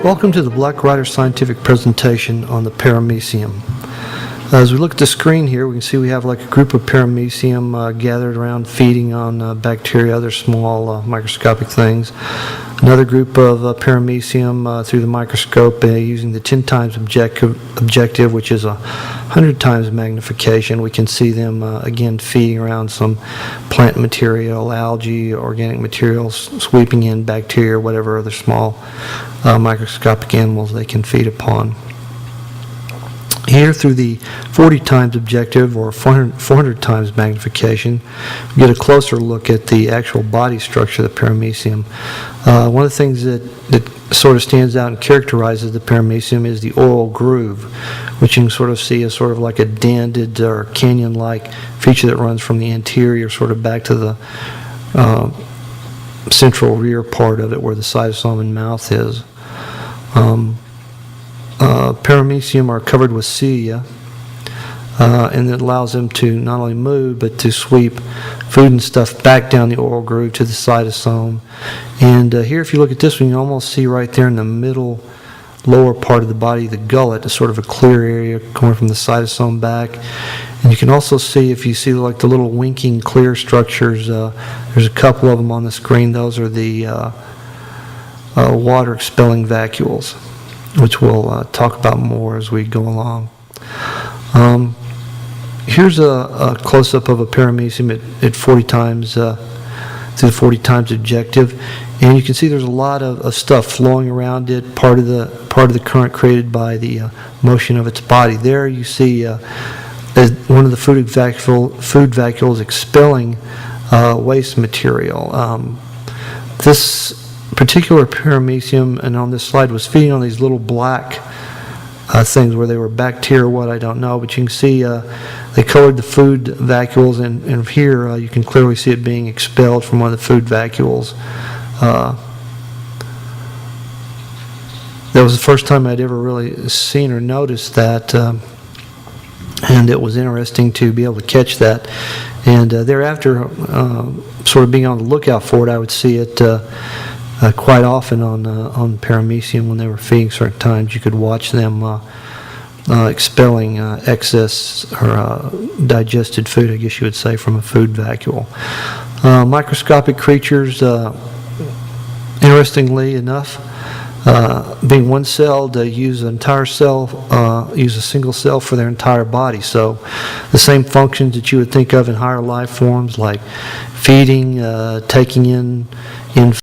Welcome to the Black Rider scientific presentation on the Paramecium. As we look at the screen here, we can see we have like a group of Paramecium gathered around feeding on bacteria, other small microscopic things. Another group of Paramecium through the microscope using the 10 times objective, which is 100 times magnification. We can see them again feeding around some plant material, algae, organic materials, sweeping in bacteria, whatever other small microscopic animals they can feed upon. Here, through the 40 times objective or 400 times magnification, we get a closer look at the actual body structure of the Paramecium. One of the things that sort of stands out and characterizes the Paramecium is the oral groove, which you can sort of see as sort of like a dented or canyon-like feature that runs from the anterior sort of back to the central rear part of it where the cytosol and mouth is. Paramecium are covered with cilia, and it allows them to not only move but to sweep food and stuff back down the oral groove to the cytosome. And here, if you look at this one, you can almost see right there in the middle lower part of the body, the gullet, is sort of a clear area going from the cytosome back. And you can also see, if you see like the little winking clear structures, there's a couple of them on the screen. Those are the water expelling vacuoles, which we'll talk about more as we go along. Here's a close-up of a Paramecium at 40 times, through the 40 times objective, and you can see there's a lot of stuff flowing around it, part of the current created by the motion of its body. There you see one of the food vacuoles expelling waste material. This particular Paramecium, and on this slide, was feeding on these little black things, where they were bacteria or what, I don't know, but you can see they colored the food vacuoles, and here you can clearly see it being expelled from one of the food vacuoles. That was the first time I'd ever really seen or noticed that, and it was interesting to be able to catch that. And thereafter, sort of being on the lookout for it, I would see it quite often on Paramecium when they were feeding certain times. You could watch them expelling excess or digested food, I guess you would say, from a food vacuole. Microscopic creatures, interestingly enough, being one-celled, they use an entire cell, use a single cell for their entire body. So the same functions that you would think of in higher life forms, like feeding, taking in